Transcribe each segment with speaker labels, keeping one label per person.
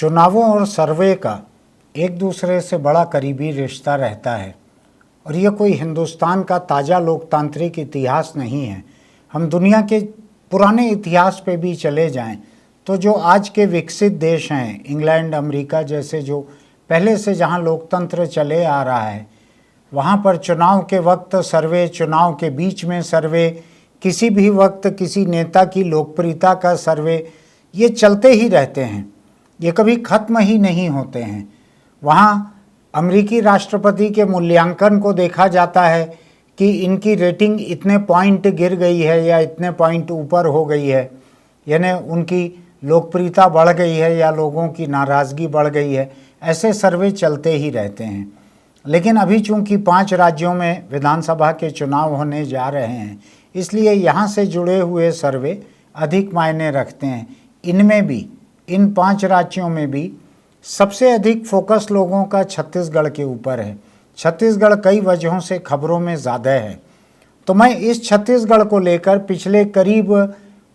Speaker 1: चुनावों और सर्वे का एक दूसरे से बड़ा करीबी रिश्ता रहता है और ये कोई हिंदुस्तान का ताज़ा लोकतांत्रिक इतिहास नहीं है। हम दुनिया के पुराने इतिहास पे भी चले जाएं तो जो आज के विकसित देश हैं, इंग्लैंड, अमेरिका जैसे, जो पहले से जहां लोकतंत्र चले आ रहा है, वहां पर चुनाव के वक्त सर्वे, चुनाव के बीच में सर्वे, किसी भी वक्त किसी नेता की लोकप्रियता का सर्वे, ये चलते ही रहते हैं, ये कभी ख़त्म ही नहीं होते हैं। वहाँ अमेरिकी राष्ट्रपति के मूल्यांकन को देखा जाता है कि इनकी रेटिंग इतने पॉइंट गिर गई है या इतने पॉइंट ऊपर हो गई है, यानी उनकी लोकप्रियता बढ़ गई है या लोगों की नाराज़गी बढ़ गई है। ऐसे सर्वे चलते ही रहते हैं। लेकिन अभी चूंकि 5 राज्यों में विधानसभा के चुनाव होने जा रहे हैं, इसलिए यहाँ से जुड़े हुए सर्वे अधिक मायने रखते हैं। इनमें भी, इन 5 राज्यों में भी सबसे अधिक फोकस लोगों का छत्तीसगढ़ के ऊपर है। छत्तीसगढ़ कई वजहों से खबरों में ज़्यादा है। तो मैं इस छत्तीसगढ़ को लेकर पिछले करीब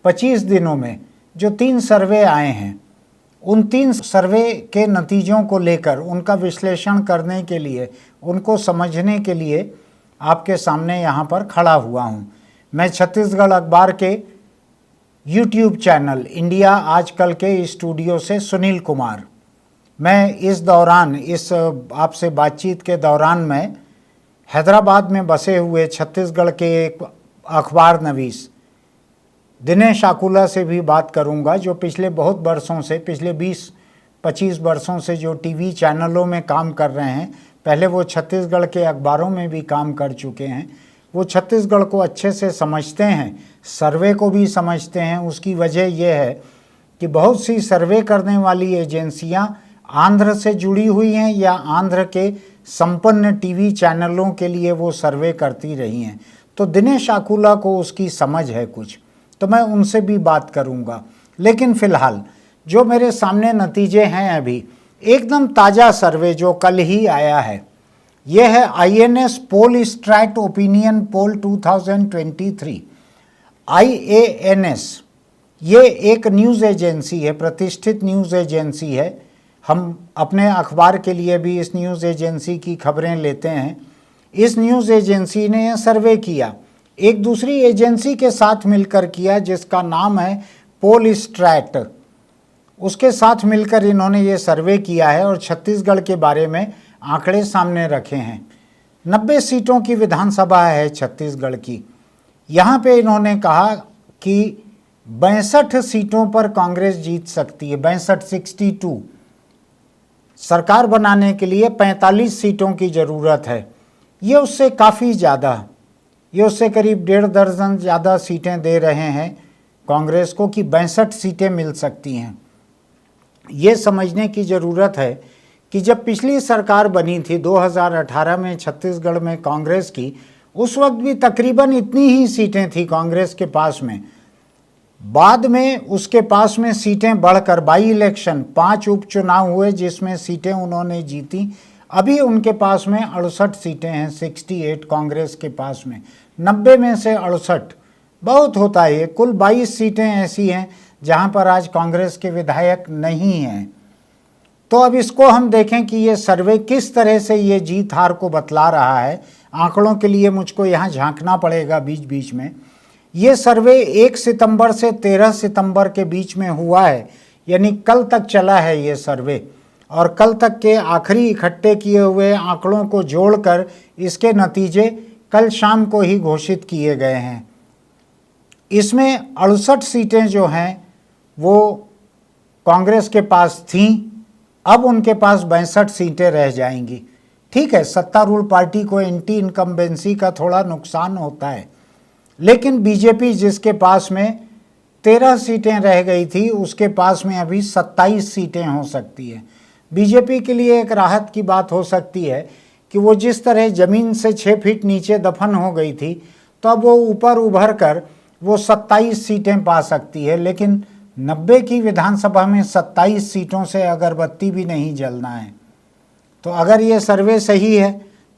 Speaker 1: 25 दिनों में जो 3 सर्वे आए हैं, उन 3 सर्वे के नतीजों को लेकर उनका विश्लेषण करने के लिए, उनको समझने के लिए आपके सामने यहाँ पर खड़ा हुआ हूँ। मैं छत्तीसगढ़ अखबार के यूट्यूब चैनल इंडिया आजकल के स्टूडियो से सुनील कुमार। मैं इस दौरान, इस आपसे बातचीत के दौरान मैं हैदराबाद में बसे हुए छत्तीसगढ़ के एक अखबार नवीस दिनेश आकुला से भी बात करूंगा, जो पिछले बहुत वर्षों से, पिछले 20-25 वर्षों से जो टीवी चैनलों में काम कर रहे हैं। पहले वो छत्तीसगढ़ के अखबारों में भी काम कर चुके हैं। वो छत्तीसगढ़ को अच्छे से समझते हैं, सर्वे को भी समझते हैं। उसकी वजह यह है कि बहुत सी सर्वे करने वाली एजेंसियां आंध्र से जुड़ी हुई हैं या आंध्र के संपन्न टीवी चैनलों के लिए वो सर्वे करती रही हैं। तो दिनेश आकुला को उसकी समझ है कुछ, तो मैं उनसे भी बात करूंगा। लेकिन फ़िलहाल जो मेरे सामने नतीजे हैं, अभी एकदम ताज़ा सर्वे जो कल ही आया है, यह है INS पोल स्ट्रैट ओपिनियन पोल 2023। IANS ये एक न्यूज़ एजेंसी है, प्रतिष्ठित न्यूज़ एजेंसी है। हम अपने अखबार के लिए भी इस न्यूज़ एजेंसी की खबरें लेते हैं। इस न्यूज़ एजेंसी ने यह सर्वे किया, एक दूसरी एजेंसी के साथ मिलकर किया, जिसका नाम है पोल स्ट्रैट। उसके साथ मिलकर इन्होंने ये सर्वे किया है और छत्तीसगढ़ के बारे में आंकड़े सामने रखे हैं। 90 सीटों की विधानसभा है छत्तीसगढ़ की। यहाँ पे इन्होंने कहा कि 62 सीटों पर कांग्रेस जीत सकती है। 62 सरकार बनाने के लिए 45 सीटों की ज़रूरत है। ये उससे काफ़ी ज़्यादा, ये उससे करीब 1.5 दर्जन ज़्यादा सीटें दे रहे हैं कांग्रेस को कि 62 सीटें मिल सकती हैं। ये समझने की ज़रूरत है कि जब पिछली सरकार बनी थी 2018 में छत्तीसगढ़ में कांग्रेस की, उस वक्त भी तकरीबन इतनी ही सीटें थी कांग्रेस के पास में। बाद में उसके पास में सीटें बढ़कर बाई इलेक्शन 5 उपचुनाव हुए जिसमें सीटें उन्होंने जीती। अभी उनके पास में 68 सीटें हैं, 68 कांग्रेस के पास में। 90 में से 68 बहुत होता है। कुल 22 सीटें ऐसी हैं जहां पर आज कांग्रेस के विधायक नहीं हैं। तो अब इसको हम देखें कि ये सर्वे किस तरह से ये जीत हार को बतला रहा है। आंकड़ों के लिए मुझको यहाँ झांकना पड़ेगा बीच बीच में। ये सर्वे 1 सितंबर से 13 सितंबर के बीच में हुआ है, यानी कल तक चला है ये सर्वे। और कल तक के आखिरी इकट्ठे किए हुए आंकड़ों को जोड़कर इसके नतीजे कल शाम को ही घोषित किए गए हैं। इसमें 68 सीटें जो हैं वो कांग्रेस के पास थीं, अब उनके पास 62 सीटें रह जाएंगी। ठीक है, सत्तारूढ़ पार्टी को एंटी इनकम्बेंसी का थोड़ा नुकसान होता है, लेकिन बीजेपी जिसके पास में 13 सीटें रह गई थी, उसके पास में अभी 27 सीटें हो सकती है। बीजेपी के लिए एक राहत की बात हो सकती है कि वो जिस तरह ज़मीन से 6 फीट नीचे दफन हो गई थी, तो अब वो ऊपर उभर कर वो 27 सीटें पा सकती है। लेकिन 90 की विधानसभा में 27 सीटों से अगरबत्ती भी नहीं जलना है। तो अगर ये सर्वे सही है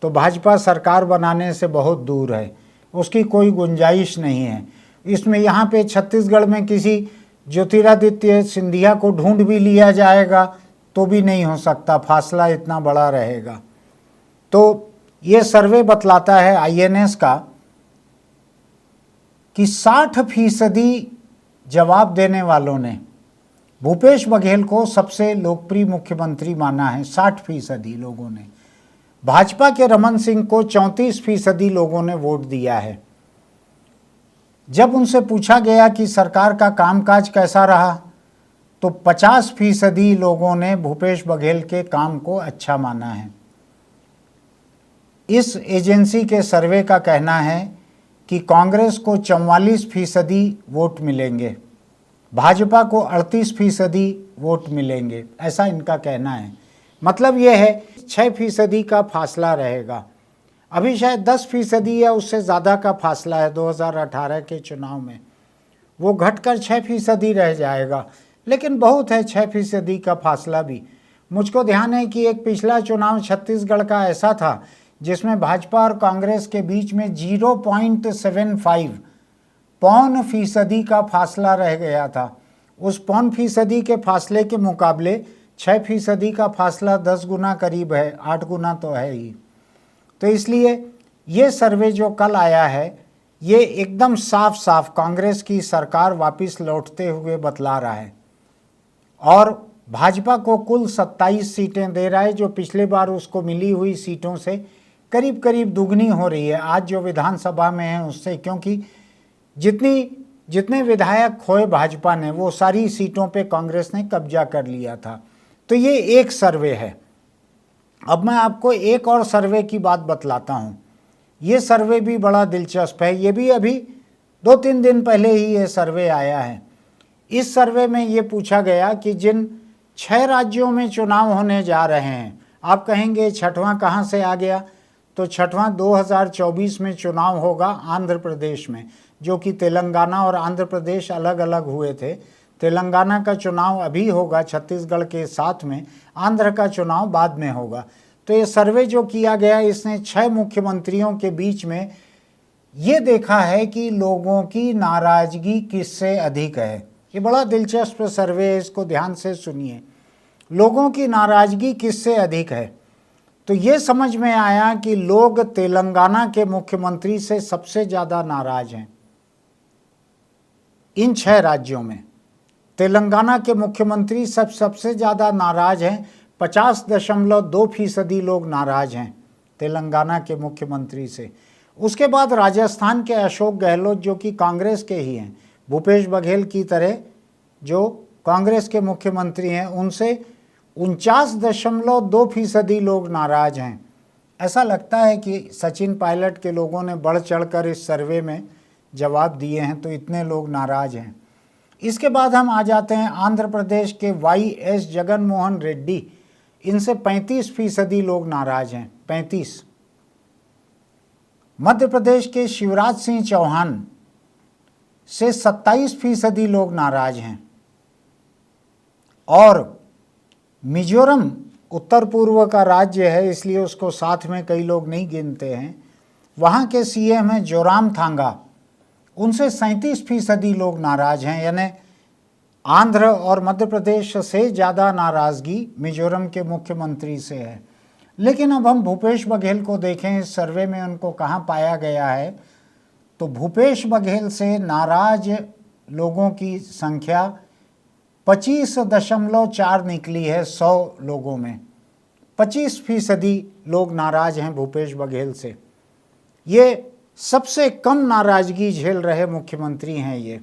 Speaker 1: तो भाजपा सरकार बनाने से बहुत दूर है, उसकी कोई गुंजाइश नहीं है। इसमें यहाँ पे छत्तीसगढ़ में किसी ज्योतिरादित्य सिंधिया को ढूंढ भी लिया जाएगा तो भी नहीं हो सकता, फासला इतना बड़ा रहेगा। तो ये सर्वे बतलाता है आईएनएस का कि 60% जवाब देने वालों ने भूपेश बघेल को सबसे लोकप्रिय मुख्यमंत्री माना है। 60% लोगों ने। भाजपा के रमन सिंह को 34% लोगों ने वोट दिया है। जब उनसे पूछा गया कि सरकार का कामकाज कैसा रहा, तो 50% लोगों ने भूपेश बघेल के काम को अच्छा माना है। इस एजेंसी के सर्वे का कहना है कि कांग्रेस को 44% वोट मिलेंगे, भाजपा को 38% वोट मिलेंगे, ऐसा इनका कहना है। मतलब यह है 6% का फासला रहेगा। अभी शायद 10% या उससे ज़्यादा का फासला है 2018 के चुनाव में, वो घटकर 6% रह जाएगा, लेकिन बहुत है 6% का फासला भी। मुझको ध्यान है कि एक पिछला चुनाव छत्तीसगढ़ का ऐसा था जिसमें भाजपा और कांग्रेस के बीच में 0.75 पौन फीसदी का फासला रह गया था। उस पौन फीसदी के फासले के मुकाबले 6% का फासला 10 गुना करीब है, 8 गुना तो है ही। तो इसलिए ये सर्वे जो कल आया है ये एकदम साफ साफ कांग्रेस की सरकार वापस लौटते हुए बतला रहा है और भाजपा को कुल 27 सीटें दे रहा है, जो पिछले बार उसको मिली हुई सीटों से करीब करीब दुगनी हो रही है आज जो विधानसभा में है उससे, क्योंकि जितने विधायक खोए भाजपा ने वो सारी सीटों पे कांग्रेस ने कब्जा कर लिया था। तो ये एक सर्वे है। अब मैं आपको एक और सर्वे की बात बतलाता हूँ। ये सर्वे भी बड़ा दिलचस्प है, ये भी अभी 2-3 दिन पहले ही ये सर्वे आया है। इस सर्वे में ये पूछा गया कि जिन 6 राज्यों में चुनाव होने जा रहे हैं, आप कहेंगे छठवां कहाँ से आ गया, तो छठवां 2024 में चुनाव होगा आंध्र प्रदेश में, जो कि तेलंगाना और आंध्र प्रदेश अलग अलग हुए थे। तेलंगाना का चुनाव अभी होगा छत्तीसगढ़ के साथ में, आंध्र का चुनाव बाद में होगा। तो ये सर्वे जो किया गया इसने 6 मुख्यमंत्रियों के बीच में ये देखा है कि लोगों की नाराजगी किससे अधिक है। ये बड़ा दिलचस्प सर्वे है, इसको ध्यान से सुनिए। लोगों की नाराजगी किससे अधिक है, तो ये समझ में आया कि लोग तेलंगाना के मुख्यमंत्री से सबसे ज़्यादा नाराज हैं। इन 6 राज्यों में तेलंगाना के मुख्यमंत्री सबसे ज़्यादा नाराज हैं। 50.2% लोग नाराज हैं तेलंगाना के मुख्यमंत्री से। उसके बाद राजस्थान के अशोक गहलोत, जो कि कांग्रेस के ही हैं, भूपेश बघेल की तरह जो कांग्रेस के मुख्यमंत्री हैं, उनसे 49.2% लोग नाराज हैं। ऐसा लगता है कि सचिन पायलट के लोगों ने बढ़ चढ़कर इस सर्वे में जवाब दिए हैं, तो इतने लोग नाराज हैं। इसके बाद हम आ जाते हैं आंध्र प्रदेश के YS जगन मोहन रेड्डी, इनसे 35% लोग नाराज हैं, 35। मध्य प्रदेश के शिवराज सिंह चौहान से 27% लोग नाराज हैं। और मिजोरम उत्तर पूर्व का राज्य है, इसलिए उसको साथ में कई लोग नहीं गिनते हैं। वहाँ के CM हैं जोरामथांगा, उनसे 37% लोग नाराज हैं। यानी आंध्र और मध्य प्रदेश से ज़्यादा नाराज़गी मिजोरम के मुख्यमंत्री से है। लेकिन अब हम भूपेश बघेल को देखें, इस सर्वे में उनको कहाँ पाया गया है, तो भूपेश बघेल से नाराज लोगों की संख्या 25.4 निकली है 100 लोगों में। 25% लोग नाराज हैं भूपेश बघेल से। ये सबसे कम नाराज़गी झेल रहे मुख्यमंत्री हैं।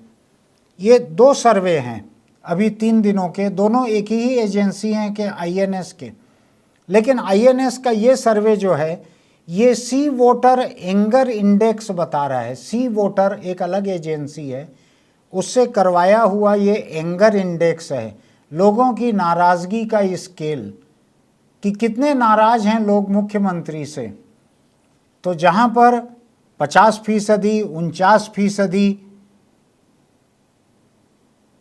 Speaker 1: ये 2 सर्वे हैं अभी 3 दिनों के, दोनों एक ही एजेंसी हैं के INS के। लेकिन INS का ये सर्वे जो है ये सी वोटर एंगर इंडेक्स बता रहा है। सी वोटर एक अलग एजेंसी है, उससे करवाया हुआ ये एंगर इंडेक्स है, लोगों की नाराज़गी का स्केल कि कितने नाराज हैं लोग मुख्यमंत्री से। तो जहाँ पर 50%, 49%,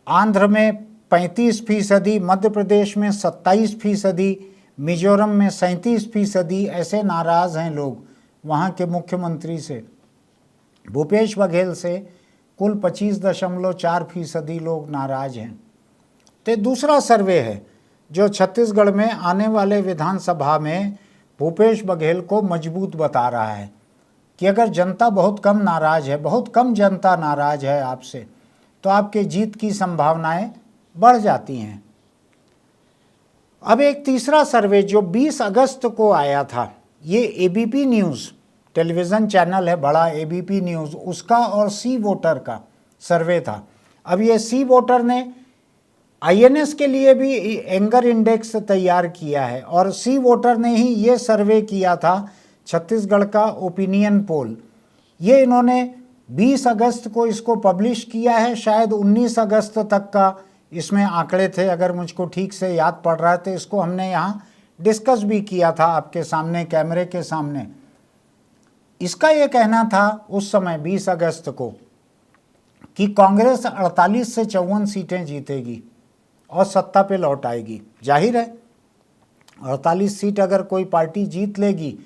Speaker 1: आंध्र में 35%, मध्य प्रदेश में 27%, मिजोरम में 37%, ऐसे नाराज़ हैं लोग वहाँ के मुख्यमंत्री से। भूपेश बघेल से कुल 25.4% लोग नाराज़ हैं। तो दूसरा सर्वे है जो छत्तीसगढ़ में आने वाले विधानसभा में भूपेश बघेल को मजबूत बता रहा है कि अगर जनता बहुत कम नाराज है, बहुत कम जनता नाराज है आपसे, तो आपके जीत की संभावनाएं बढ़ जाती हैं। अब एक तीसरा सर्वे जो 20 अगस्त को आया था, ये एबीपी न्यूज़ टेलीविज़न चैनल है बड़ा, एबीपी न्यूज़, उसका और सी वोटर का सर्वे था। अब ये सी वोटर ने आईएनएस के लिए भी एंगर इंडेक्स तैयार किया है और सी वोटर ने ही ये सर्वे किया था छत्तीसगढ़ का ओपिनियन पोल। ये इन्होंने 20 अगस्त को इसको पब्लिश किया है, शायद 19 अगस्त तक का इसमें आंकड़े थे, अगर मुझको ठीक से याद पड़ रहा है। तो इसको हमने यहाँ डिस्कस भी किया था आपके सामने, कैमरे के सामने। इसका ये कहना था उस समय 20 अगस्त को कि कांग्रेस 48 से 54 सीटें जीतेगी और सत्ता पे लौट आएगी। जाहिर है 48 सीट अगर कोई पार्टी जीत लेगी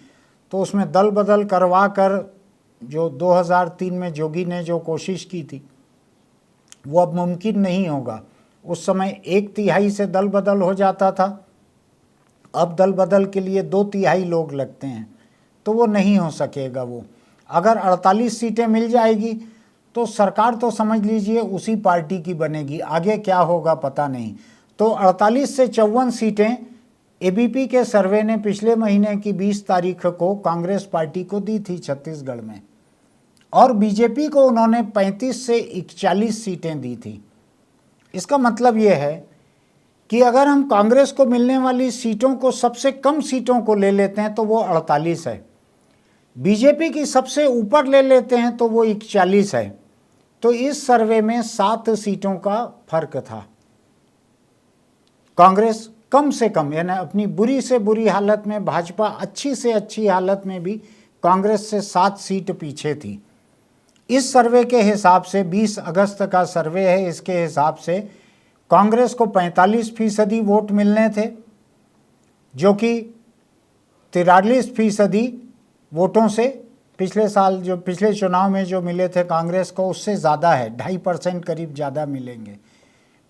Speaker 1: तो उसमें दल बदल करवा कर, जो 2003 में जोगी ने जो कोशिश की थी वो अब मुमकिन नहीं होगा। उस समय 1/3 से दल बदल हो जाता था, अब दल बदल के लिए 2/3 लोग लगते हैं, तो वो नहीं हो सकेगा। वो अगर 48 सीटें मिल जाएगी तो सरकार तो समझ लीजिए उसी पार्टी की बनेगी, आगे क्या होगा पता नहीं। तो 48 से 54 सीटें एबीपी के सर्वे ने पिछले महीने की 20 तारीख को कांग्रेस पार्टी को दी थी छत्तीसगढ़ में, और बीजेपी को उन्होंने 35 से 41 सीटें दी थी। इसका मतलब ये है कि अगर हम कांग्रेस को मिलने वाली सीटों को, सबसे कम सीटों को ले लेते हैं तो वो 48 है, बीजेपी की सबसे ऊपर ले लेते हैं तो वो 41 है। तो इस सर्वे में 7 सीटों का फर्क था। कांग्रेस कम से कम, यानी अपनी बुरी से बुरी हालत में, भाजपा अच्छी से अच्छी हालत में भी कांग्रेस से 7 सीट पीछे थी। इस सर्वे के हिसाब से, 20 अगस्त का सर्वे है, इसके हिसाब से कांग्रेस को 45% वोट मिलने थे, जो कि 43% वोटों से पिछले साल, जो पिछले चुनाव में जो मिले थे कांग्रेस को, उससे ज़्यादा है, 2.5% करीब ज़्यादा मिलेंगे।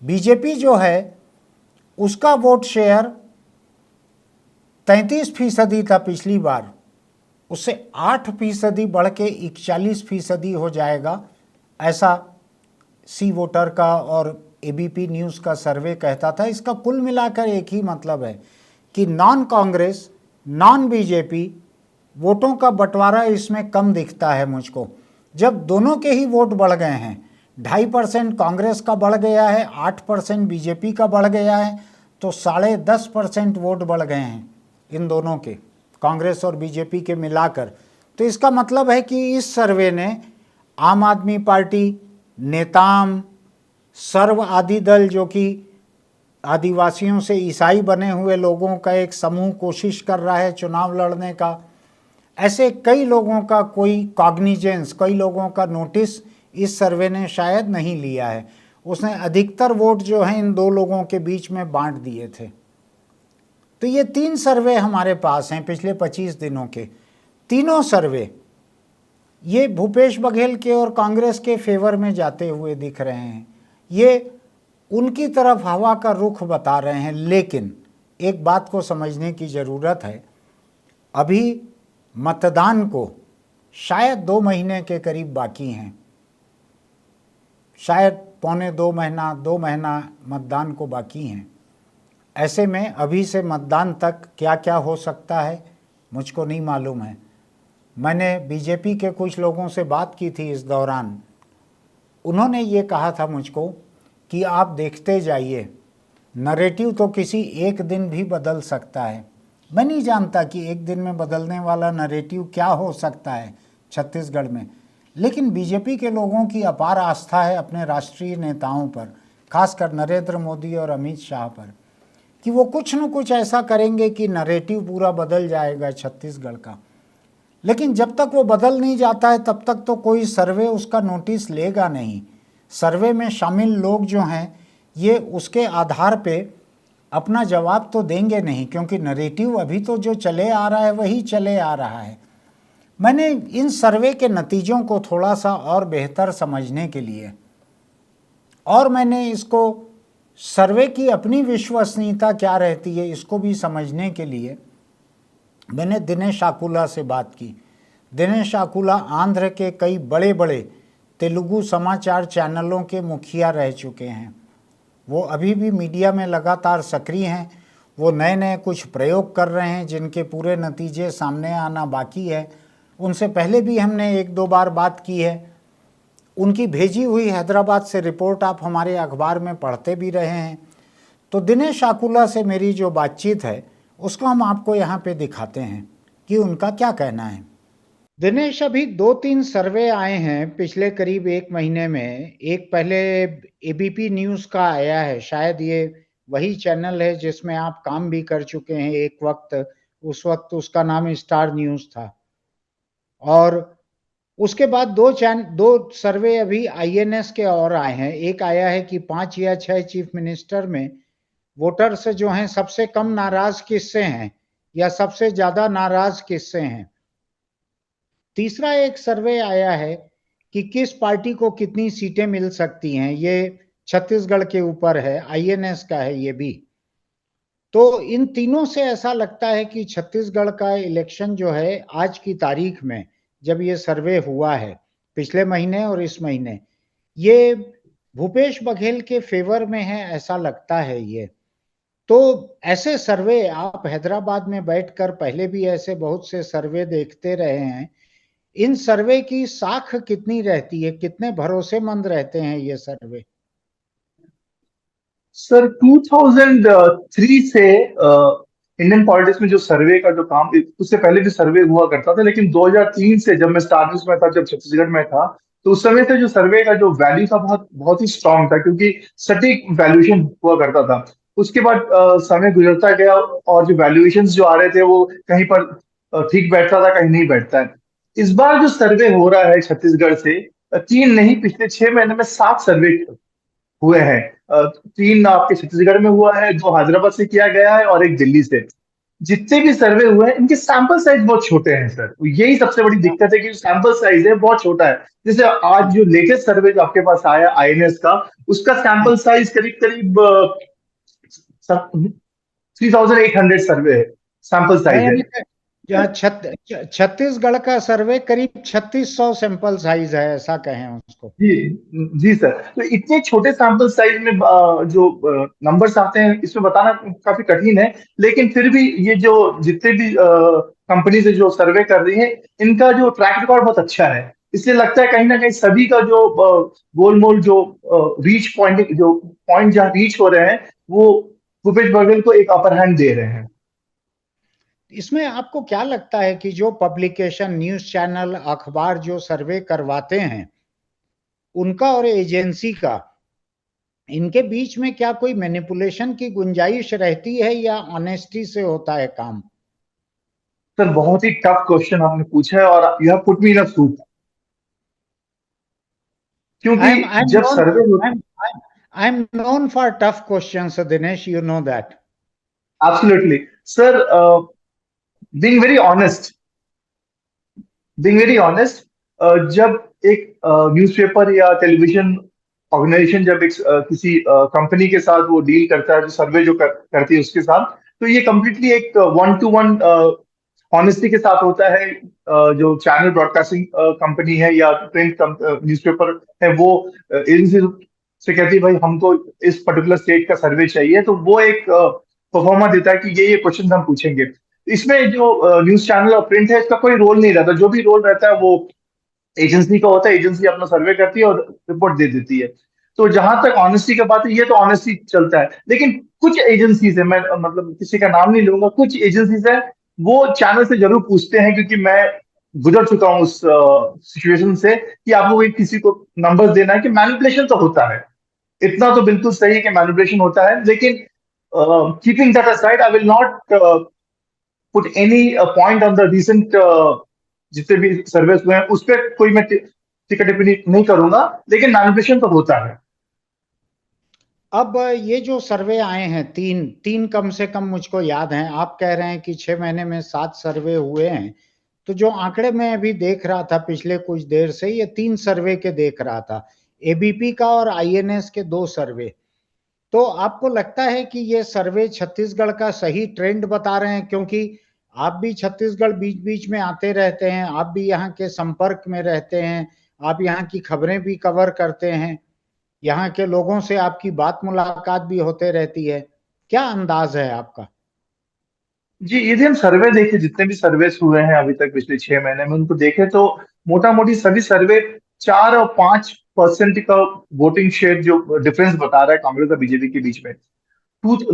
Speaker 1: बीजेपी जो है उसका वोट शेयर 33% था पिछली बार, उससे 8% बढ़ के 41% हो जाएगा, ऐसा सी वोटर का और एबीपी न्यूज़ का सर्वे कहता था। इसका कुल मिलाकर एक ही मतलब है कि नॉन कांग्रेस, नॉन बीजेपी वोटों का बंटवारा इसमें कम दिखता है मुझको। जब दोनों के ही वोट बढ़ गए हैं, 2.5% कांग्रेस का बढ़ गया है, 8% बीजेपी का बढ़ गया है, तो 10.5% वोट बढ़ गए हैं इन दोनों के, कांग्रेस और बीजेपी के मिलाकर। तो इसका मतलब है कि इस सर्वे ने आम आदमी पार्टी, नेताम, सर्व आदि दल, जो कि आदिवासियों से ईसाई बने हुए लोगों का एक समूह कोशिश कर रहा है चुनाव लड़ने का, ऐसे कई लोगों का कोई कॉग्निजेंस, कई लोगों का नोटिस इस सर्वे ने शायद नहीं लिया है। उसने अधिकतर वोट जो हैं इन दो लोगों के बीच में बांट दिए थे। तो ये 3 सर्वे हमारे पास हैं पिछले 25 दिनों के। तीनों सर्वे ये भूपेश बघेल के और कांग्रेस के फेवर में जाते हुए दिख रहे हैं, ये उनकी तरफ हवा का रुख बता रहे हैं। लेकिन एक बात को समझने की ज़रूरत है, अभी मतदान को शायद 2 महीने के करीब बाकी हैं, शायद 2 महीना मतदान को बाकी हैं। ऐसे में अभी से मतदान तक क्या क्या हो सकता है मुझको नहीं मालूम है। मैंने बीजेपी के कुछ लोगों से बात की थी इस दौरान, उन्होंने ये कहा था मुझको कि आप देखते जाइए, नरेटिव तो किसी एक दिन भी बदल सकता है। मैं नहीं जानता कि एक दिन में बदलने वाला नरेटिव क्या हो सकता है छत्तीसगढ़ में, लेकिन बीजेपी के लोगों की अपार आस्था है अपने राष्ट्रीय नेताओं पर, खासकर नरेंद्र मोदी और अमित शाह पर, कि वो कुछ न कुछ ऐसा करेंगे कि नरेटिव पूरा बदल जाएगा छत्तीसगढ़ का। लेकिन जब तक वो बदल नहीं जाता है तब तक तो कोई सर्वे उसका नोटिस लेगा नहीं। सर्वे में शामिल लोग जो हैं ये उसके आधार पे अपना जवाब तो देंगे नहीं, क्योंकि नरेटिव अभी तो जो चले आ रहा है वही चले आ रहा है। मैंने इन सर्वे के नतीजों को थोड़ा सा और बेहतर समझने के लिए, और मैंने इसको सर्वे की अपनी विश्वसनीयता क्या रहती है, इसको भी समझने के लिए मैंने दिनेश आकुला से बात की। दिनेश आकुला आंध्र के कई बड़े बड़े तेलुगु समाचार चैनलों के मुखिया रह चुके हैं। वो अभी भी मीडिया में लगातार सक्रिय हैं। वो नए नए कुछ प्रयोग कर रहे हैं जिनके पूरे नतीजे सामने आना बाकी है। उनसे पहले भी हमने एक दो बार बात की है। उनकी भेजी हुई हैदराबाद से रिपोर्ट आप हमारे अखबार में पढ़ते भी रहे हैं। तो दिनेश आकुला से मेरी जो बातचीत है उसको हम आपको यहाँ पे दिखाते हैं कि उनका क्या कहना है। दिनेश, अभी 2-3 सर्वे आए हैं पिछले करीब एक महीने में। एक पहले एबीपी न्यूज़ का आया है, शायद ये वही चैनल है जिसमें आप काम भी कर चुके हैं एक वक्त। उस वक्त उसका नाम स्टार न्यूज़ था। और उसके बाद दो सर्वे अभी आईएनएस के और आए हैं। एक आया है कि 5 या 6 चीफ मिनिस्टर में वोटर्स जो हैं सबसे कम नाराज किससे हैं या सबसे ज्यादा नाराज किससे हैं। तीसरा एक सर्वे आया है कि किस पार्टी को कितनी सीटें मिल सकती हैं। ये छत्तीसगढ़ के ऊपर है, आईएनएस का है ये भी। तो इन तीनों से ऐसा लगता है कि छत्तीसगढ़ का इलेक्शन जो है आज की तारीख में, जब ये सर्वे हुआ है पिछले महीने और इस महीने, ये भूपेश बघेल के फेवर में है, ऐसा लगता है ये। तो ऐसे सर्वे आप हैदराबाद में बैठकर पहले भी ऐसे बहुत से सर्वे देखते रहे हैं। इन सर्वे की साख कितनी रहती है, कितने भरोसेमंद रहते हैं ये सर्वे?
Speaker 2: सर 2003 से इंडियन पॉलिटिक्स में जो सर्वे का जो काम, उससे पहले भी सर्वे हुआ करता था, लेकिन 2003 से जब मैं स्टार न्यूज में था, जब छत्तीसगढ़ में था, तो उस समय से जो सर्वे का जो वैल्यू था बहुत बहुत ही स्ट्रांग था, क्योंकि सटीक वैल्यूएशन हुआ करता था। उसके बाद समय गुजरता गया और जो वैल्यूएशन जो आ रहे थे वो कहीं पर ठीक बैठता था, कहीं नहीं बैठता है। इस बार जो सर्वे हो रहा है छत्तीसगढ़ से, तीन नहीं, पिछले 6 महीने में 7 सर्वे हुए हैं। तीन आपके छत्तीसगढ़ में हुआ है, दो हैदराबाद से किया गया है और एक दिल्ली से। जितने भी सर्वे हुए हैं इनके सैंपल साइज बहुत छोटे हैं सर, यही सबसे बड़ी दिक्कत है कि सैंपल साइज है बहुत छोटा है। जैसे आज जो लेटेस्ट सर्वे जो आपके पास आया आईएनएस का, उसका सैंपल साइज करीब करीब 3800 सर्वे है, सैंपल
Speaker 1: नहीं,
Speaker 2: साइज है।
Speaker 1: यानी कि छत्तीसगढ़ का सर्वे करीब 3600 सैंपल साइज है, ऐसा कहें उसको।
Speaker 2: जी जी सर। तो इतने छोटे सैंपल साइज में जो नंबर्स आते हैं, इसमें बताना काफी कठिन है। लेकिन फिर भी ये जो जितने भी कंपनी से जो सर्वे कर रही है, इनका जो ट्रैक रिकॉर्ड बहुत अच्छा है। इसलिए लगता है कहीं ना कहीं सभी का जो गोलमोल जो रीच पॉइंट, जो पॉइंट जहाँ रीच हो रहे हैं, वो भूपेश बघेल को एक अपर हैंड दे रहे हैं।
Speaker 1: इसमें आपको क्या लगता है कि जो पब्लिकेशन, न्यूज़ चैनल, अखबार जो सर्वे करवाते हैं, उनका और एजेंसी का, इनके बीच में क्या कोई मैनिपुलेशन की गुंजाइश रहती है या ऑनेस्टी से होता है काम?
Speaker 2: सर बहुत ही टफ क्वेश्चन आपने पूछा है, और यह पुट मी इन अ सूट, क्योंकि
Speaker 1: I'm
Speaker 2: जब
Speaker 1: known
Speaker 2: survey,
Speaker 1: I'm known for tough questions, Dinesh, you know that.
Speaker 2: Absolutely sir, being very honest, being very honest, जब एक न्यूज़पेपर या टेलीविजन ऑर्गेनाइजेशन जब एक किसी कंपनी के साथ वो डील करता है, जो सर्वे जो करती है उसके साथ, तो ये कंप्लीटली एक वन टू वन ऑनेस्टी के साथ होता है। जो चैनल ब्रॉडकास्टिंग कंपनी है या प्रिंट न्यूज़पेपर है, वो एजेंसी से कहती है भाई हमको इस पर्टिकुलर स्टेट का सर्वे चाहिए, तो वो एक परफॉर्मा देता है कि ये क्वेश्चन हम पूछेंगे। इसमें जो न्यूज चैनल और प्रिंट है, इसका कोई रोल नहीं रहता। जो भी रोल रहता है वो एजेंसी का होता है। एजेंसी अपना सर्वे करती है और रिपोर्ट दे देती है। तो जहां तक ऑनेस्टी की बात है, ये तो ऑनेस्टी चलता है। लेकिन कुछ एजेंसीज है, मैं मतलब किसी का नाम नहीं लूंगा, कुछ एजेंसीज है वो चैनल से जरूर पूछते हैं, क्योंकि मैं गुजर चुका हूँ उस सिचुएशन से, कि आपको किसी को नंबर्स देना है, कि मैनिपुलेशन तो होता है। इतना तो बिल्कुल सही है कि मैनिपुलेशन होता है, लेकिन keeping that aside, I will not put any point on the recent जितने भी सर्वेस हुए हैं उस पर कोई मैं टिकट टिप्पणी नहीं करूंगा, लेकिन मैनिपुलेशन तो होता है।
Speaker 1: अब ये जो सर्वे आए हैं, तीन तीन कम से कम मुझको याद हैं। आप कह रहे हैं कि 6 महीने में 7 सर्वे हुए हैं। तो जो आंकड़े मैं अभी देख रहा था पिछले कुछ देर से, ये 3 सर्वे के देख रहा था, एबीपी का और आईएनएस के 2 सर्वे। तो आपको लगता है कि ये सर्वे छत्तीसगढ़ का सही ट्रेंड बता रहे हैं? क्योंकि आप भी छत्तीसगढ़ बीच-बीच में आते रहते हैं, आप भी यहाँ के संपर्क में रहते हैं, आप यहाँ की खबरें भी कवर करते हैं, यहाँ के लोगों से आपकी बात मुलाकात भी होते रहती है। क्या अंदाज है आपका?
Speaker 2: जी, यदि हम सर्वे देखें, जितने भी सर्वेस हुए हैं अभी तक पिछले 6 महीने में, उनको देखें तो मोटा मोटी सभी सर्वे 4 और 5% का वोटिंग शेयर जो डिफरेंस बता रहा है कांग्रेस और बीजेपी के बीच में।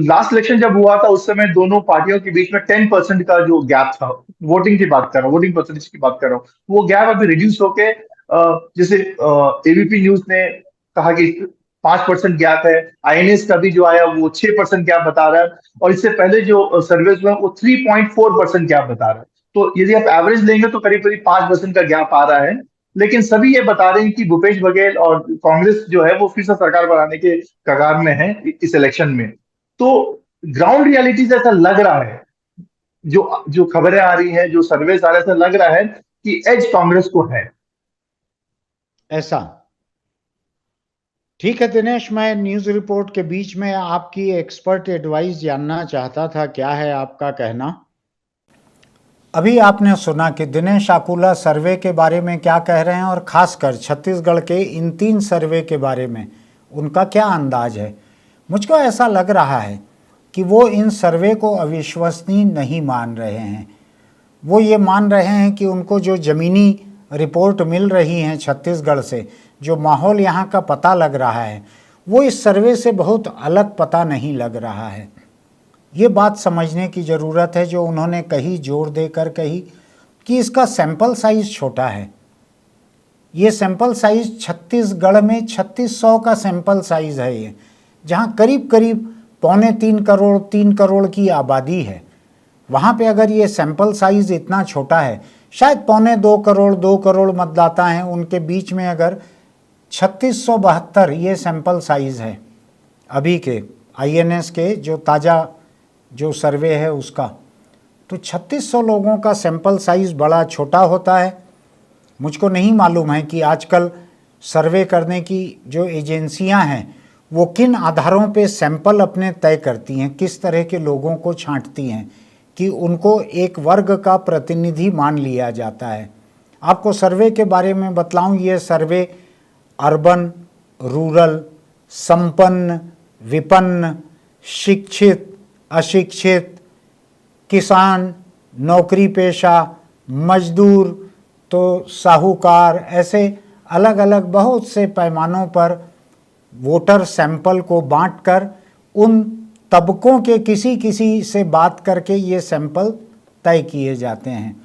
Speaker 2: लास्ट इलेक्शन जब हुआ था उस समय दोनों पार्टियों के बीच में 10% का जो गैप था, वोटिंग की बात कर रहा हूँ, वोटिंग परसेंटेज की बात कर रहा हूँ, वो गैप अभी रिड्यूस होके जैसे एबीपी न्यूज ने कहा कि 5% गैप है, आईएनएस का भी जो आया वो 6% गैप बता रहा है, और इससे पहले जो सर्वेस हुआ वो 3.4% गैप बता रहा है। तो यदि आप एवरेज लेंगे तो करीब करीब 5% का गैप आ रहा है। लेकिन सभी ये बता रहे हैं कि भूपेश बघेल और कांग्रेस जो है वो फिर से सरकार बनाने के कगार में है इस इलेक्शन में। तो ग्राउंड रियलिटी से ऐसा लग रहा है, जो जो खबरें आ रही हैं, जो सर्वेस आ रहे हैं, ऐसा लग रहा है कि एज कांग्रेस को है।
Speaker 1: ऐसा? ठीक है दिनेश, मैं न्यूज़ रिपोर्ट के बीच में आपकी एक्सपर्ट एडवाइस जानना चाहता था, क्या है आपका कहना? अभी आपने सुना कि दिनेश आकुला सर्वे के बारे में क्या कह रहे हैं और खासकर छत्तीसगढ़ के इन 3 सर्वे के बारे में उनका क्या अंदाज है। मुझको ऐसा लग रहा है कि वो इन सर्वे को अविश्वसनीय नहीं मान रहे हैं। वो ये मान रहे हैं कि उनको जो ज़मीनी रिपोर्ट मिल रही हैं छत्तीसगढ़ से, जो माहौल यहाँ का पता लग रहा है, वो इस सर्वे से बहुत अलग पता नहीं लग रहा है। ये बात समझने की ज़रूरत है जो उन्होंने कही, जोर देकर कही, कि इसका सैंपल साइज़ छोटा है। ये सैंपल साइज़ छत्तीसगढ़ में 3600 का सैंपल साइज़ है ये, जहाँ करीब करीब 2.25 करोड़ 3 करोड़ की आबादी है। वहाँ पे अगर ये सैंपल साइज़ इतना छोटा है, शायद 2.25 करोड़ 2 करोड़ मतदाता हैं, उनके बीच में अगर 3672 ये सैंपल साइज़ है अभी के आईएनएस के जो ताज़ा जो सर्वे है उसका, तो 3600 लोगों का सैंपल साइज़ बड़ा छोटा होता है। मुझको नहीं मालूम है कि आजकल सर्वे करने की जो एजेंसियां हैं वो किन आधारों पे सैंपल अपने तय करती हैं, किस तरह के लोगों को छांटती हैं कि उनको एक वर्ग का प्रतिनिधि मान लिया जाता है। आपको सर्वे के बारे में बतलाऊं, ये सर्वे अर्बन, रूरल, संपन्न, विपन्न, शिक्षित, अशिक्षित, किसान, नौकरी पेशा, मजदूर, तो साहूकार, ऐसे अलग अलग बहुत से पैमानों पर वोटर सैंपल को बांटकर उन तबकों के किसी किसी से बात करके ये सैंपल तय किए जाते हैं।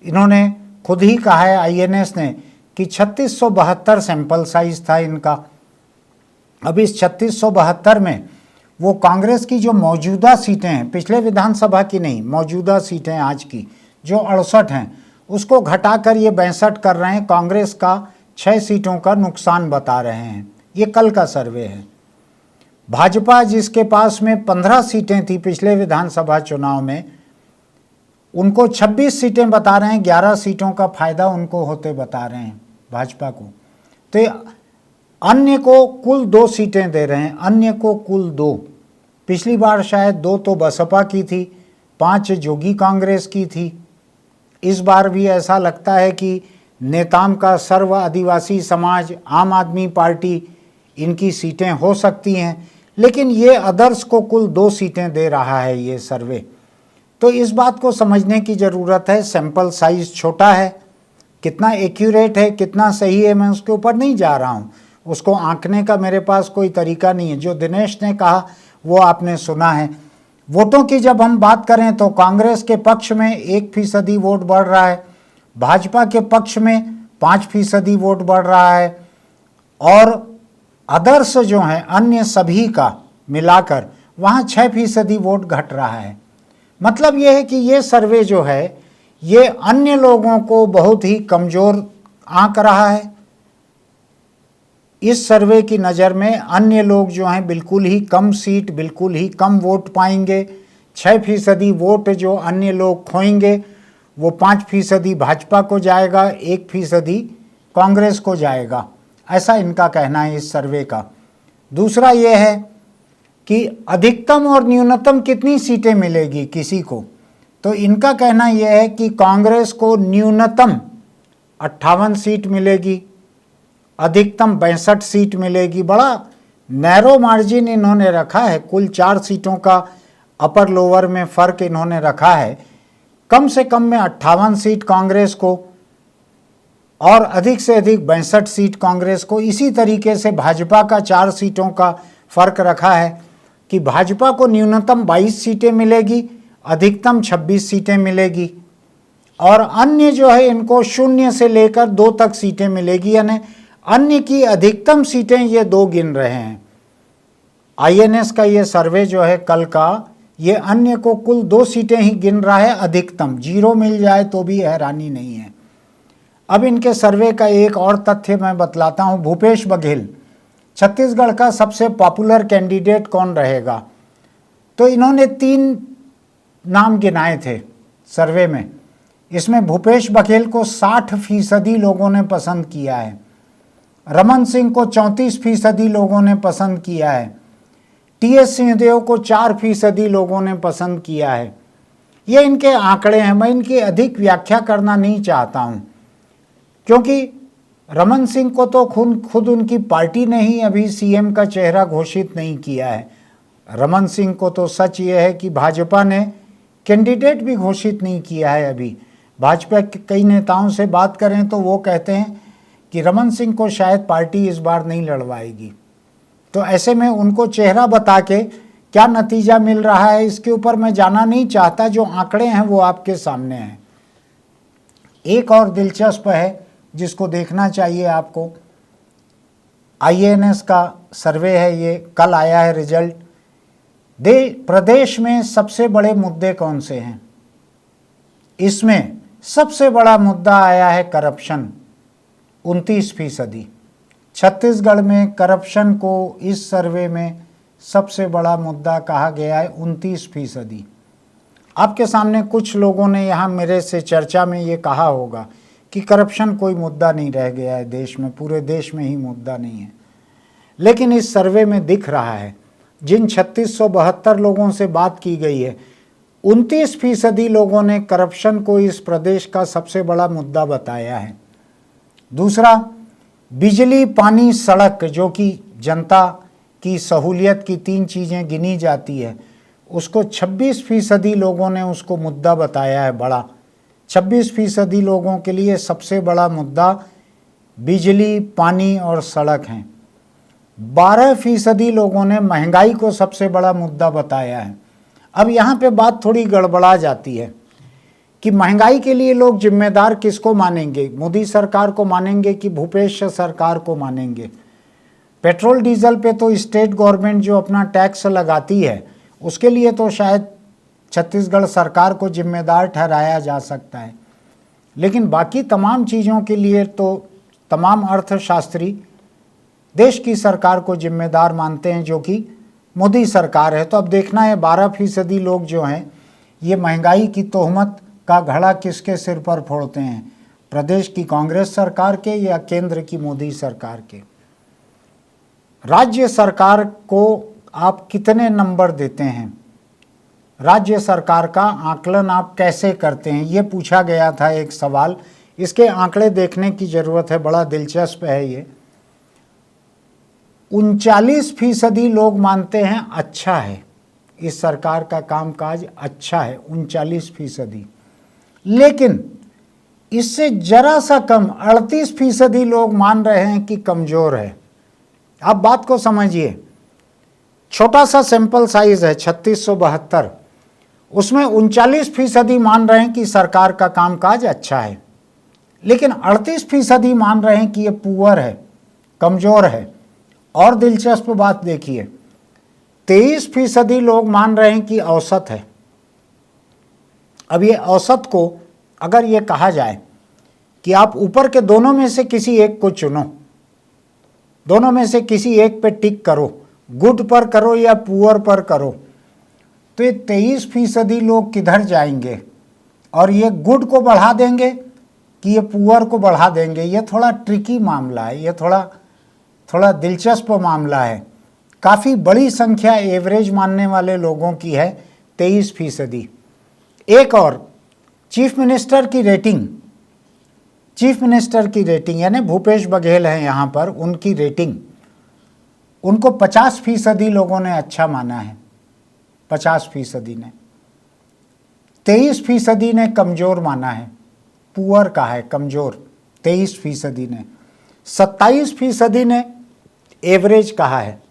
Speaker 1: इन्होंने खुद ही कहा है आईएनएस ने कि 3672 सैंपल साइज था इनका। अब इस 3672 में वो कांग्रेस की जो मौजूदा सीटें हैं, पिछले विधानसभा की नहीं, मौजूदा सीटें आज की जो 68 हैं, उसको घटाकर ये 62 कर रहे हैं। कांग्रेस का 6 सीटों का नुकसान बता रहे हैं। ये कल का सर्वे है। भाजपा जिसके पास में 15 सीटें थी पिछले विधानसभा चुनाव में, उनको 26 सीटें बता रहे हैं, 11 सीटों का फायदा उनको होते बता रहे हैं भाजपा को। तो अन्य को कुल 2 सीटें दे रहे हैं, अन्य को कुल 2। पिछली बार शायद 2 तो बसपा की थी, 5 जोगी कांग्रेस की थी। इस बार भी ऐसा लगता है कि नेताम का सर्व आदिवासी समाज, आम आदमी पार्टी, इनकी सीटें हो सकती हैं, लेकिन ये अदर्स को कुल 2 सीटें दे रहा है ये सर्वे। तो इस बात को समझने की ज़रूरत है। सैंपल साइज़ छोटा है, कितना एक्यूरेट है, कितना सही है, मैं उसके ऊपर नहीं जा रहा हूँ, उसको आंकने का मेरे पास कोई तरीका नहीं है। जो दिनेश ने कहा वो आपने सुना है। वोटों की जब हम बात करें तो कांग्रेस के पक्ष में 1% वोट बढ़ रहा है, भाजपा के पक्ष में 5% वोट बढ़ रहा है, और अदर्स जो हैं अन्य सभी का मिलाकर वहाँ 6% वोट घट रहा है। मतलब ये है कि ये सर्वे जो है ये अन्य लोगों को बहुत ही कमज़ोर आंक रहा है। इस सर्वे की नज़र में अन्य लोग जो हैं बिल्कुल ही कम सीट, बिल्कुल ही कम वोट पाएंगे। 6% वोट जो अन्य लोग खोएंगे वो 5% भाजपा को जाएगा, 1% कांग्रेस को जाएगा, ऐसा इनका कहना है इस सर्वे का। दूसरा ये है कि अधिकतम और न्यूनतम कितनी सीटें मिलेगी किसी को, तो इनका कहना यह है कि कांग्रेस को न्यूनतम 58 सीट मिलेगी, अधिकतम 62 सीट मिलेगी। बड़ा नैरो मार्जिन इन्होंने रखा है, कुल 4 सीटों का अपर लोअर में फ़र्क इन्होंने रखा है। कम से कम में 58 सीट कांग्रेस को और अधिक से अधिक 62 सीट कांग्रेस को। इसी तरीके से भाजपा का 4 सीटों का फ़र्क रखा है कि भाजपा को न्यूनतम 22 सीटें मिलेगी, अधिकतम 26 सीटें मिलेगी, और अन्य जो है इनको 0 से लेकर 2 तक सीटें मिलेगी, यानी अन्य की अधिकतम सीटें ये 2 गिन रहे हैं। आईएनएस का ये सर्वे जो है कल का, ये अन्य को कुल 2 सीटें ही गिन रहा है अधिकतम, 0 मिल जाए तो भी हैरानी नहीं है। अब इनके सर्वे का एक और तथ्य मैं बतलाता हूँ। भूपेश बघेल छत्तीसगढ़ का सबसे पॉपुलर कैंडिडेट कौन रहेगा, तो इन्होंने 3 नाम गिनाए थे सर्वे में। इसमें भूपेश बघेल को 60% लोगों ने पसंद किया है, रमन सिंह को 34% लोगों ने पसंद किया है, टीएस सिंहदेव को 4% लोगों ने पसंद किया है। ये इनके आंकड़े हैं, मैं इनकी अधिक व्याख्या करना नहीं चाहता हूँ, क्योंकि रमन सिंह को तो खुद उनकी पार्टी ने ही अभी सीएम का चेहरा घोषित नहीं किया है। रमन सिंह को तो सच ये है कि भाजपा ने कैंडिडेट भी घोषित नहीं किया है अभी। भाजपा के कई नेताओं से बात करें तो वो कहते हैं कि रमन सिंह को शायद पार्टी इस बार नहीं लड़वाएगी। तो ऐसे में उनको चेहरा बता के क्या नतीजा मिल रहा है इसके ऊपर मैं जाना नहीं चाहता, जो आंकड़े हैं वो आपके सामने हैं। एक और दिलचस्प है जिसको देखना चाहिए आपको, आईएनएस का सर्वे है, ये कल आया है रिजल्ट। प्रदेश में सबसे बड़े मुद्दे कौन से हैं? इसमें सबसे बड़ा मुद्दा आया है करप्शन, 29%। छत्तीसगढ़ में करप्शन को इस सर्वे में सबसे बड़ा मुद्दा कहा गया है, 29%। आपके सामने कुछ लोगों ने यहाँ मेरे से चर्चा में ये कहा होगा कि करप्शन कोई मुद्दा नहीं रह गया है देश में, पूरे देश में ही मुद्दा नहीं है। लेकिन इस सर्वे में दिख रहा है, जिन 3672 लोगों से बात की गई है, 29% लोगों ने करप्शन को इस प्रदेश का सबसे बड़ा मुद्दा बताया है। दूसरा, बिजली, पानी, सड़क, जो कि जनता की सहूलियत की 3 चीज़ें गिनी जाती है, उसको 26% लोगों ने उसको मुद्दा बताया है बड़ा। 26% लोगों के लिए सबसे बड़ा मुद्दा बिजली, पानी और सड़क हैं। 12% लोगों ने महंगाई को सबसे बड़ा मुद्दा बताया है। अब यहाँ पे बात थोड़ी गड़बड़ा जाती है कि महंगाई के लिए लोग जिम्मेदार किसको मानेंगे, मोदी सरकार को मानेंगे कि भूपेश सरकार को मानेंगे? पेट्रोल डीजल पे तो स्टेट गवर्नमेंट जो अपना टैक्स लगाती है उसके लिए तो शायद छत्तीसगढ़ सरकार को जिम्मेदार ठहराया जा सकता है, लेकिन बाकी तमाम चीज़ों के लिए तो तमाम अर्थशास्त्री देश की सरकार को जिम्मेदार मानते हैं, जो कि मोदी सरकार है। तो अब देखना है 12% लोग जो हैं ये महंगाई की तोहमत का घड़ा किसके सिर पर फोड़ते हैं, प्रदेश की कांग्रेस सरकार के या केंद्र की मोदी सरकार के? राज्य सरकार को आप कितने नंबर देते हैं, राज्य सरकार का आकलन आप कैसे करते हैं, ये पूछा गया था एक सवाल। इसके आंकड़े देखने की ज़रूरत है, बड़ा दिलचस्प है ये। 39% लोग मानते हैं अच्छा है, इस सरकार का कामकाज अच्छा है, 39%। लेकिन इससे जरा सा कम 38% लोग मान रहे हैं कि कमज़ोर है। आप बात को समझिए, छोटा सा सैंपल साइज है 3672, उसमें 39% मान रहे हैं कि सरकार का कामकाज अच्छा है, लेकिन 38% मान रहे हैं कि ये पुअर है, कमज़ोर है। और दिलचस्प बात देखिए, 23% लोग मान रहे हैं कि औसत है। अब ये औसत को अगर ये कहा जाए कि आप ऊपर के दोनों में से किसी एक को चुनो, दोनों में से किसी एक पे टिक करो, गुड पर करो या पुअर पर करो, तो ये 23% लोग किधर जाएंगे? और ये गुड को बढ़ा देंगे कि ये पुअर को बढ़ा देंगे? ये थोड़ा ट्रिकी मामला है, ये थोड़ा दिलचस्प मामला है काफ़ी बड़ी संख्या एवरेज मानने वाले लोगों की है 23%। एक और चीफ मिनिस्टर की रेटिंग यानी भूपेश बघेल हैं यहाँ पर, उनकी रेटिंग, उनको 50% लोगों ने अच्छा माना है, 50% ने। 23% ने कमज़ोर माना है, पुअर कहा है, कमज़ोर 23% ने। 27% ने एवरेज कहा है।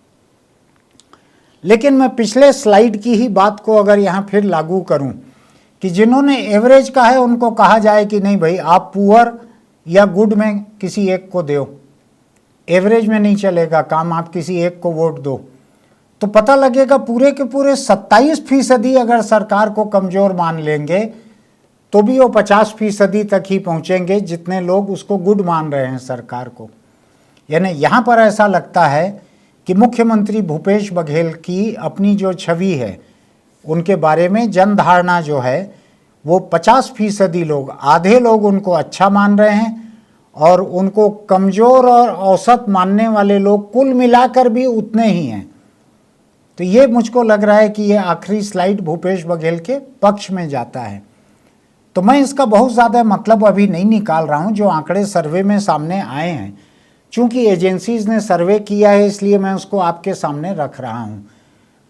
Speaker 1: लेकिन मैं पिछले स्लाइड की ही बात को अगर यहाँ फिर लागू करूँ कि जिन्होंने एवरेज कहा है उनको कहा जाए कि नहीं भाई, आप पुअर या गुड में किसी एक को दो, एवरेज में नहीं चलेगा काम, आप किसी एक को वोट दो, तो पता लगेगा पूरे के पूरे 27% अगर सरकार को कमज़ोर मान लेंगे तो भी वो 50% तक ही पहुँचेंगे जितने लोग उसको गुड मान रहे हैं सरकार को। यानी यहाँ पर ऐसा लगता है कि मुख्यमंत्री भूपेश बघेल की अपनी जो छवि है उनके बारे में जनधारणा जो है वो 50% लोग, आधे लोग उनको अच्छा मान रहे हैं और उनको कमज़ोर और औसत मानने वाले लोग कुल मिलाकर भी उतने ही हैं। तो ये मुझको लग रहा है कि ये आखिरी स्लाइड भूपेश बघेल के पक्ष में जाता है। तो मैं इसका बहुत ज़्यादा मतलब अभी नहीं निकाल रहा हूँ, जो आंकड़े सर्वे में सामने आए हैं, चूँकि एजेंसीज़ ने सर्वे किया है इसलिए मैं उसको आपके सामने रख रहा हूँ।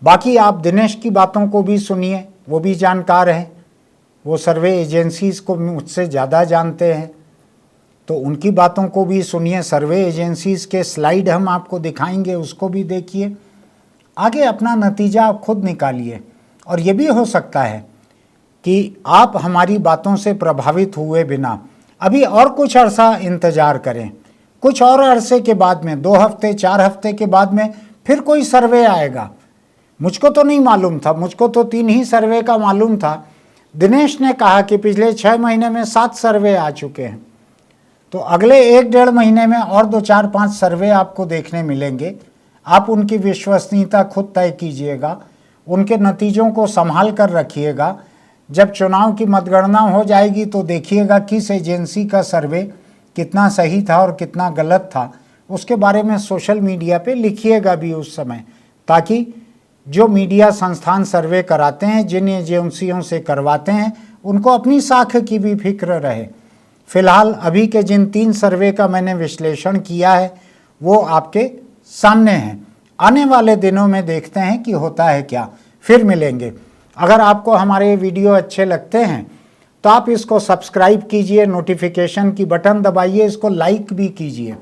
Speaker 1: बाकी आप दिनेश की बातों को भी सुनिए, वो भी जानकार हैं, वो सर्वे एजेंसीज़ को मुझसे ज़्यादा जानते हैं, तो उनकी बातों को भी सुनिए। सर्वे एजेंसीज़ के स्लाइड हम आपको दिखाएंगे, उसको भी देखिए, आगे अपना नतीजा आप खुद निकालिए। और ये भी हो सकता है कि आप हमारी बातों से प्रभावित हुए बिना अभी और कुछ अरसा इंतज़ार करें, कुछ और अरसे के बाद में 2 हफ्ते 4 हफ्ते के बाद में फिर कोई सर्वे आएगा। मुझको तो नहीं मालूम था, मुझको तो 3 ही सर्वे का मालूम था। दिनेश ने कहा कि पिछले 6 महीने में 7 सर्वे आ चुके हैं, तो अगले 1-1.5 महीने में और 2, 4, 5 सर्वे आपको देखने मिलेंगे। आप उनकी विश्वसनीयता खुद तय कीजिएगा, उनके नतीजों को संभाल कर रखिएगा। जब चुनाव की मतगणना हो जाएगी तो देखिएगा किस एजेंसी का सर्वे कितना सही था और कितना गलत था, उसके बारे में सोशल मीडिया पे लिखिएगा भी उस समय, ताकि जो मीडिया संस्थान सर्वे कराते हैं, जिन एजेंसियों से करवाते हैं, उनको अपनी साख की भी फिक्र रहे। फिलहाल अभी के जिन 3 सर्वे का मैंने विश्लेषण किया है वो आपके सामने हैं। आने वाले दिनों में देखते हैं कि होता है क्या। फिर मिलेंगे। अगर आपको हमारे वीडियो अच्छे लगते हैं तो आप इसको सब्सक्राइब कीजिए, नोटिफिकेशन की बटन दबाइए, इसको लाइक भी कीजिए।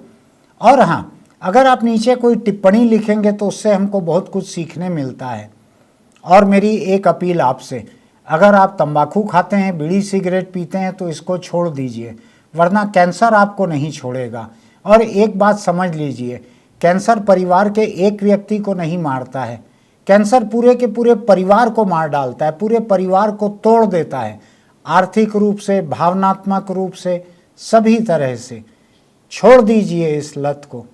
Speaker 1: और हाँ, अगर आप नीचे कोई टिप्पणी लिखेंगे तो उससे हमको बहुत कुछ सीखने मिलता है। और मेरी एक अपील आपसे, अगर आप तंबाकू खाते हैं, बीड़ी सिगरेट पीते हैं तो इसको छोड़ दीजिए, वरना कैंसर आपको नहीं छोड़ेगा। और एक बात समझ लीजिए, कैंसर परिवार के एक व्यक्ति को नहीं मारता है, कैंसर पूरे के पूरे परिवार को मार डालता है, पूरे परिवार को तोड़ देता है, आर्थिक रूप से, भावनात्मक रूप से, सभी तरह से। छोड़ दीजिए इस लत को।